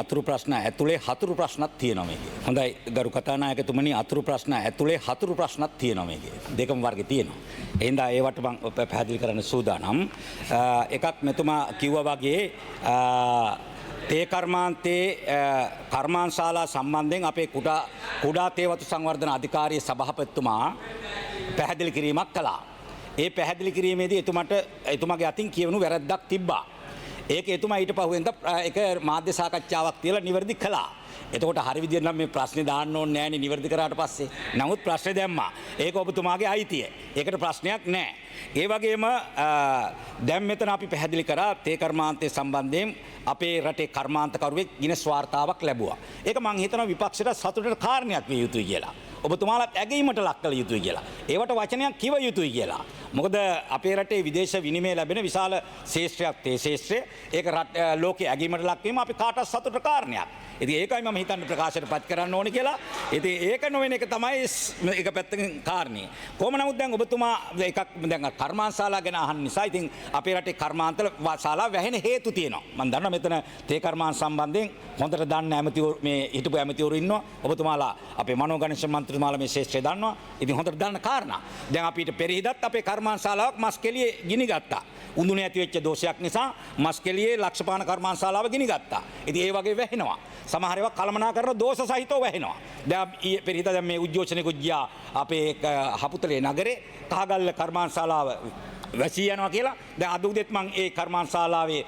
අතුරු ප්‍රශ්න ඇතුලේ හතුරු ප්‍රශ්නක් තියෙනවා මේකේ. හොඳයි ගරු කතානායකතුමනි අතුරු ප්‍රශ්න ඇතුලේ හතුරු ප්‍රශ්නක් තියෙනවා මේකේ. දෙකම වර්ගේ තියෙනවා. එහෙනම් ඒවට මම පැහැදිලි කරන්න සූදානම්. එකක් මෙතුමා කිව්වා වගේ තේ කර්මාන්තයේ කර්මාන්තශාලා සම්බන්ධයෙන් අපේ කුඩා තේ වතු සංවර්ධන අධිකාරියේ සභාපතිතුමා පැහැදිලි කිරීමක් කළා. ඒ පැහැදිලි කිරීමේදී එතුමාගේ අතින් කියවනු වැරද්දක් තිබ්බා. ඒක එතුමා ඊට පහුවෙන්ද එක මාධ්‍ය සාකච්ඡාවක් තියලා නිවැරදි කළා. එතකොට හරි විදියට නම් මේ ප්‍රශ්නේ දාන්න ඕනේ නෑනේ නිවැරදි කරාට පස්සේ. නමුත් ප්‍රශ්නේ දැම්මා. ඒක ඔබතුමාගේ අයිතිය. ඒකට ප්‍රශ්නයක් නෑ. ඒ වගේම දැන් මෙතන අපි පැහැදිලි කරා තේ කර්මාන්තයේ සම්බන්ධයෙන් අපේ රටේ කර්මාන්තකරුවෙක් ගිනස් වාර්තාවක් ලැබුවා. ඒක මං හිතනවා විපක්ෂයට සතුටට කාරණයක් විය යුතුයි කියලා. ඔබතුමාලත් ඇගීමට ලක් කළ යුතුයි කියලා. ඒවට වචනයක් කිව යුතුයි කියලා. මොකද අපේ රටේ විදේශ විනිමය ලැබෙන විශාල ශේෂ්ත්‍රයක් තේ ශේෂ්ත්‍රය. ඒක ලෝකයේ ඇගීමට ලක් වීම අපි කාටවත් සතුටට කාරණයක්. ඉතින් ඒකයි මම හිතන්නේ ප්‍රකාශයටපත් කරන්න ඕනේ කියලා. ඉතින් ඒක නොවන එක තමයි එක පැත්තකින් කාරණේ. කොහොම නමුත් දැන් ඔබතුමා එකක් දැන් කර්මාන්තශාලා ගැන අහන්න නිසා ඉතින් අපේ රටේ කර්මාන්තශාලා වැහෙන හේතු තියෙනවා. මම දන්නවා මෙතන තේ කර්මාන්ත සම්බන්ධයෙන් හොඳට දන්න ඇමතිවරු මේ හිටපු ඇමතිවරු ඉන්නවා. ඔබතුමාලා අපේ මනෝගණිත මන්ත්‍රීතුමාලා මේ ශේෂ්ත්‍රය දන්නවා. ඉතින් හොඳට දන්න කාරණා. දැන් අපිට පෙරහිදත් අපේ කර්මාන්තශාලාවක් මස්කෙලියේ ගිනි ගත්තා. උඳුනේ ඇති වෙච්ච දෝෂයක් නිසා මස්කෙලියේ ලක්ෂපාන කර්මාන්තශාලාව ගිනි ගත්තා. ඉතින් ඒ වගේ වැහෙනවා. සමහර ඒවා කළමනාකරන දෝෂ සහිතව වැහෙනවා. දැන් පෙරහිද දැන් මේ උද්ඝෝෂණෙකුත් ගියා අපේ හපුතලේ නගරේ කහගල්ල කර්මාන්තශාලාව වැසී යනවා කියලා. දැන් අද උදේත් මම ඒ කර්මාන්තශාලාවේ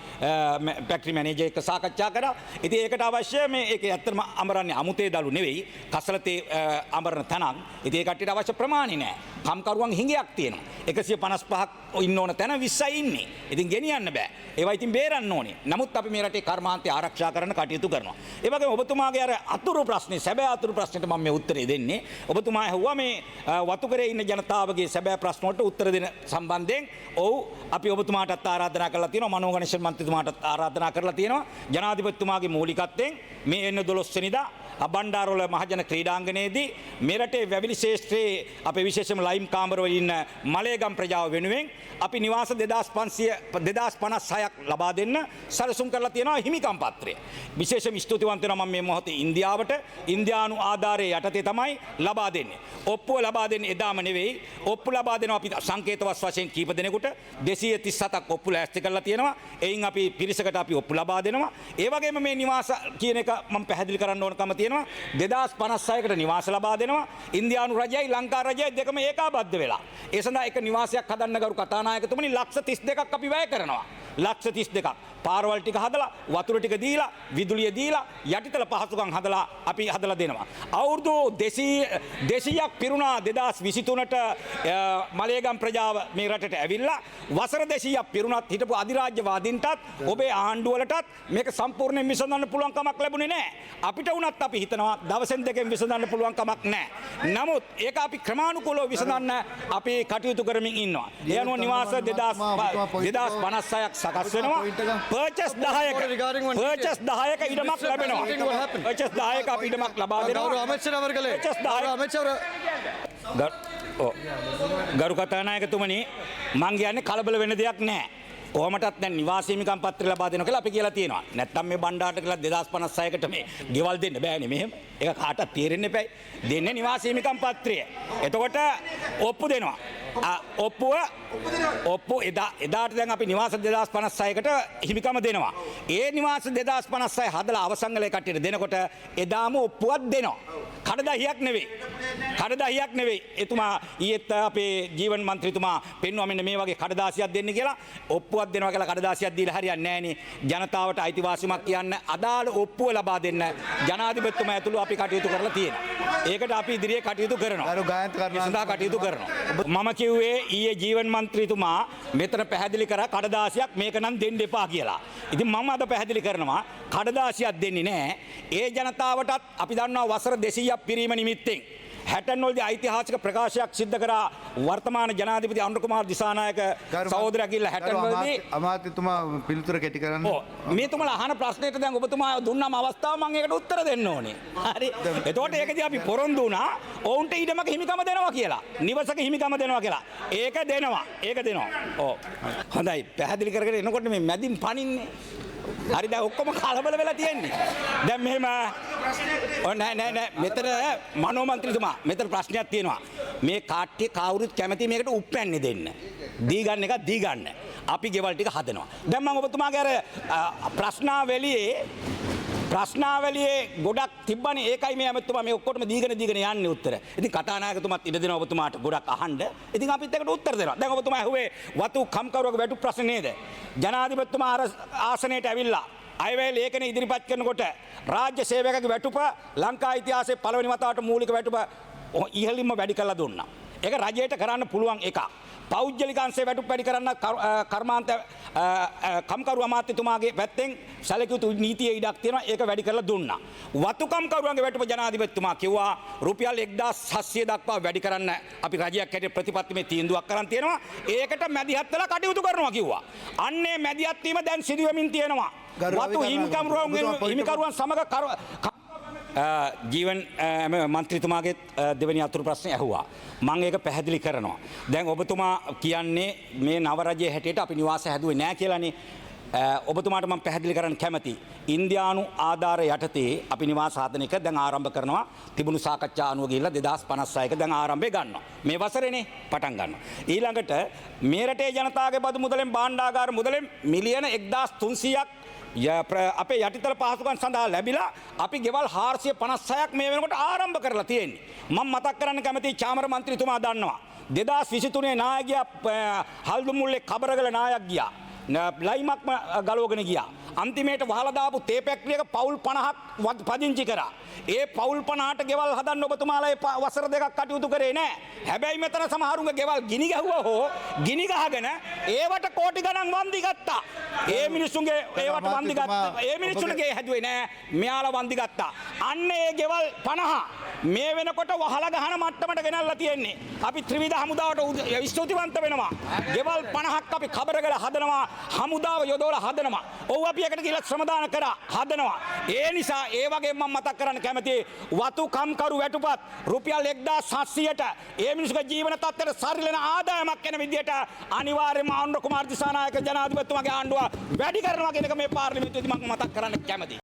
ෆැක්ටරි මැනේජර් එක්ක සාකච්ඡා කරා. ඉතින් ඒකට අවශ්‍ය මේ ඒක ඇත්තටම අමරන්නේ අමුතේ දළු නෙවෙයි. කසලතේ අමරන තනක්. ඉතින් ඒ කට්ටියට අවශ්‍ය ප්‍රමාණි නෑ. කම්කරුවන් හිඟයක් තියෙනවා. 155ක් ඉන්න ඕන තැන 20යි ඉන්නේ. ඉතින් ගෙනියන්න බෑ. ඒවා ඉතින් බේරන්න ඕනේ. නමුත් අපි මේ රටේ කර්මාන්තය ආරක්ෂා කරන්න කටයුතු කරනවා. ඒ වගේම ඔබතුමාගේ අර අතුරු ප්‍රශ්නේ සැබෑ අතුරු ප්‍රශ්නෙට මම මේ උත්තරේ දෙන්නේ. ඔබතුමා ඇහුවා මේ වතුකරේ ඉන්න ජනතාවගේ සැබෑ ප්‍රශ්න වලට උත්තර දෙන සම්බන්ධයෙන් ඔව් අපි ඔබතුමාටත් ආරාධනා කරලා තියෙනවා. මනෝගණිත මන්ත්‍රීතුමාටත් ආරාධනා කරලා තියෙනවා. ජනාධිපතිතුමාගේ මූලිකත්වයෙන් මේ එන්න 12 වෙනිදා බණ්ඩාරවල මහජන ක්‍රීඩාංගණයේදී මේ රටේ වැවිලි ශේෂ්ත්‍රයේ අපේ විශේෂම ලයිම් කාමරවල ඉන්න මලේගම් ප්‍රජාව වෙනුවෙන් අපි නිවාස 2056ක් ලබා දෙන්න සැලසුම් කරලා තියෙනවා හිමිකම් පත්‍රය. විශේෂම ස්තුතිවන්ත වෙනවා මම මේ මොහොතේ ඉන්දියාවට ඉන්දියානු ආධාරයේ යටතේ තමයි ලබා දෙන්නේ. ඔප්පුව ලබා දෙන්නේ එදාම නෙවෙයි. ඔප්පු ලබා දෙනවා අපි සංකේතවත් වශයෙන් කීප දෙනෙකුට 237ක් ඔප්පු ලෑස්ති කරලා තියෙනවා. එයින් අපි පිරිසකට අපි ඔප්පු ලබා දෙනවා. ඒ වගේම මේ නිවාස කියන එක මම පැහැදිලි කරන්න ඕනකම තියෙනවා. 2056කට නිවාස ලබා දෙනවා. ඉන්දියානු රජයයි ලංකා රජයයි දෙකම ඒකාබද්ධ වෙලා. ඒ සඳහා එක නිවාසයක් හදන්න ගරු කතානායකතුමනි ලක්ෂ 32ක් අපි වැය කරනවා. ලක්ෂ 32ක් පාරවල් ටික හදලා වතුර ටික දීලා විදුලිය දීලා යටිතල පහසුකම් හදලා අපි හදලා දෙනවා. අවුරුදු 200ක් පිරුණා 2023ට මලේගම් ප්‍රජාව මේ රටට ඇවිල්ලා වසර 200ක් පිරුණත් හිටපු අධිරාජ්‍යවාදීන්ටත් ඔබේ ආණ්ඩුවලටත් මේක සම්පූර්ණයෙන් විසඳන්න පුළුවන් කමක් ලැබුණේ නැහැ. අපිට වුණත් අපි හිතනවා දවසෙන් දෙකෙන් විසඳන්න පුළුවන් කමක් නැහැ. නමුත් ඒක අපි ක්‍රමානුකූලව විසඳන්න අපි කටයුතු කරමින් ඉන්නවා. ඒ අනුව නිවාස 2056ක් සකස් වෙනවා. පර්චස් 10ක ඉඩමක් ලැබෙනවා. පර්චස් 10ක අපි ඉඩමක් ලබා දෙනවා. ගරු කතානායකතුමනි මං කියන්නේ කලබල වෙන දෙයක් නැහැ. කොහොමටත් දැන් නිවාස හිමිකම් පත්‍රය ලබා දෙනවා කියලා අපි කියලා තියෙනවා. නැත්තම් මේ බණ්ඩාරට කියලා 2056කට මේ ගෙවල් දෙන්න බෑනේ මෙහෙම. ඒක කාටවත් තේරෙන්න එපයි. දෙන්නේ නිවාස හිමිකම් පත්‍රය. එතකොට ඔප්පු දෙනවා. ඔප්පු එදාට දැන් අපි නිවාස 2056කට හිමිකම දෙනවා. ඒ නිවාස 2056 හදලා අවසන් කළේ කට්ටියට දෙනකොට එදාම ඔප්පුවක් දෙනවා. කඩදාහියක් නෙවෙයි. එතුමා ඊයේත් අපේ ජීවන මන්ත්‍රීතුමා පෙන්වුවා මෙන්න මේ වගේ කඩදාසියක් දෙන්න කියලා. ඔප්පුවක් දෙනවා කියලා කඩදාසියක් දීලා හරියන්නේ නැහනේ. ජනතාවට අයිතිවාසිකමක් කියන්න අදාළ ඔප්පුව ලබා දෙන්න ජනාධිපතිතුමා ඇතුළු අපි කටයුතු කරලා තියෙනවා. ඒකට අපි ඉදිරියේ කටයුතු කරනවා. සඳහා කටයුතු කරනවා. මම කිව්වේ ඊයේ ජීවන මන්ත්‍රීතුමා මෙතන පැහැදිලි කරා කඩදාසියක් මේක නම් දෙන්න එපා කියලා. ඉතින් මම අද පැහැදිලි කරනවා කඩදාසියක් දෙන්නේ නැහැ. ඒ ජනතාවටත් අපි දන්නවා වසර 200ක් පිරීම නිමිත්තෙන් 60 වලදී ඓතිහාසික ප්‍රකාශයක් සිද්ධ කරා වර්තමාන ජනාධිපති අනුර කුමාර දිසානායක සහෝදරයා ගිහිල්ලා 60 වලදී අමාත්‍යතුමා පිළිතුර කෙටි කරන්න. මේ තුමලා අහන ප්‍රශ්නෙට දැන් ඔබතුමා දුන්නාම අවස්ථාව මම ඒකට උත්තර දෙන්න ඕනේ. හරි. එතකොට ඒකදී අපි පොරොන්දු වුණා ඔවුන්ට ඊටමක හිමිකම දෙනවා කියලා. නිවසක හිමිකම දෙනවා කියලා. ඒක දෙනවා. ඔව්. හොඳයි. පැහැදිලි කරගෙන එනකොට මේ මැදින් පනින්නේ හරි දැන් ඔක්කොම කලබල වෙලා තියෙන්නේ. දැන් මෙහෙම නෑ මෙතන මනෝ මන්ත්‍රීතුමා මෙතන ප්‍රශ්නයක් තියෙනවා. මේ කාට්ටිය කවුරුත් කැමති මේකට උප්පැන්නේ දෙන්න. දී ගන්න එක දී ගන්න. අපි ගෙවල් ටික හදනවා. දැන් මම ඔබතුමාගේ අර ප්‍රශ්නාවලියේ ගොඩක් තිබ්බනේ ඒකයි මේ ඇමතුමා මේ ඔක්කොටම දීගෙන යන්නේ උත්තර. ඉතින් කතානායකතුමාත් ඉඩ දෙනවා ඔබතුමාට ගොඩක් අහන්න. ඉතින් අපිත් ඒකට උත්තර දෙනවා. දැන් ඔබතුමා ඇහුවේ වතු කම්කරුවක වැටු ප්‍රශ්න නේද? ජනාධිපතිතුමා අර ආසනයට ඇවිල්ලා අයවැය ලේඛන ඉදිරිපත් කරනකොට රාජ්‍ය සේවකගේ වැටුප ලංකා ඉතිහාසයේ පළවෙනි වතාවට මූලික වැටුප ඉහළින්ම වැඩි කළා දුන්නා. ඒක රජයට කරන්න පුළුවන් එකක්. පෞද්ගලික අංශේ වැටුප් වැඩි කරන්න කර්මාන්ත කම්කරු අමාත්‍යතුමාගේ පැත්තෙන් සැලකිය යුතු නීතියේ ඉඩක් තියෙනවා. ඒක වැඩි කරලා දුන්නා. වතු කම්කරුවන්ගේ වැටුප ජනාධිපතිතුමා කිව්වා රුපියල් 1700 දක්වා වැඩි කරන්න අපි රජයක් හැටියට ප්‍රතිපත්තිමේ තීන්දුවක් කරන් තියෙනවා. ඒකට මැදිහත් වෙලා කටයුතු කරනවා කිව්වා. අන්නේ මැදිහත් වීම දැන් සිදු වෙමින් තියෙනවා. වතු හිමිකරුවන් සමග ජීවන් මන්ත්‍රීතුමාගේ දෙවෙනි අතුරු ප්‍රශ්නේ ඇහුවා. මම ඒක පැහැදිලි කරනවා. දැන් ඔබතුමා කියන්නේ මේ නව රජයේ හැටියට අපි නිවාස හැදුවේ නැහැ කියලානේ. ඔබතුමාට මම පැහැදිලි කරන්න කැමතියි. ඉන්දියානු ආධාර යටතේ අපි නිවාස හදන එක දැන් ආරම්භ කරනවා. තිබුණු සාකච්ඡා අනුව ගිහිල්ලා 2056 දැන් ආරම්භය ගන්නවා. මේ වසරේනේ පටන් ගන්නවා. ඊළඟට මේ රටේ ජනතාවගේ බදු මුදලෙන් භාණ්ඩාගාර මුදලෙන් මිලියන 1300ක් අපේ යටිතල පහසුකම් සඳහා ලැබිලා අපි ගෙවල් 456ක් මේ වෙනකොට ආරම්භ කරලා තියෙන්නේ. මම මතක් කරන්න කැමතියි චාමර මන්ත්‍රීතුමා දන්නවා. 2023 නායක ගියා හල්දුමුල්ලේ කබරගල නායක ගියා. ලයිමක්ම ගලවගෙන ගියා. අන්තිමේට වහලා දාපු තේ ෆැක්ටරි එක පවුල් 50ක් පදිංචි කරා. ඒ පවුල් 50ට ගෙවල් හදන්න ඔබතුමාලා වසර දෙකක් කටයුතු කරේ නෑ. හැබැයි මෙතන සමහරුන්ගේ ගෙවල් ගිනි ගැහුවා හෝ ගිනි ගහගෙන ඒවට කෝටි ගණන් වන්දි ගත්තා. ඒ මිනිස්සුන්ගේ ඒවට වන්දි ගත්තා. ඒ මිනිස්සුන්ගේ හැදුවේ නෑ. මෙයාලා වන්දි ගත්තා. අන්න ඒ ගෙවල් 50 මේ වෙනකොට වහලා ගහන මට්ටමට ගෙනල්ලා තියෙන්නේ. අපි ත්‍රිවිධ හමුදාවට ස්තුතිවන්ත වෙනවා. ගෙවල් 50ක් අපි කබරගල හදනවා. හමුදාව යොදවලා හදනවා. ඔව් අපි එකට ගිහලා ශ්‍රමදාන කරා හදනවා. ඒ නිසා ඒ වගේ මම මතක් කරන්න කැමතියි වතු කම්කරු වැටුපත් රුපියල් 1700ට ඒ මිනිස්සුගේ ජීවන තත්ත්වයට සරිලන ආදායමක් වෙන විදියට අනිවාර්යයෙන්ම ආනන්ද කුමාර දිසානායක ජනාධිපතිතුමාගේ ආණ්ඩුව වැඩි කරනවා කියන එක මේ පාර්ලිමේන්තුවේදී මම මතක් කරන්න කැමතියි.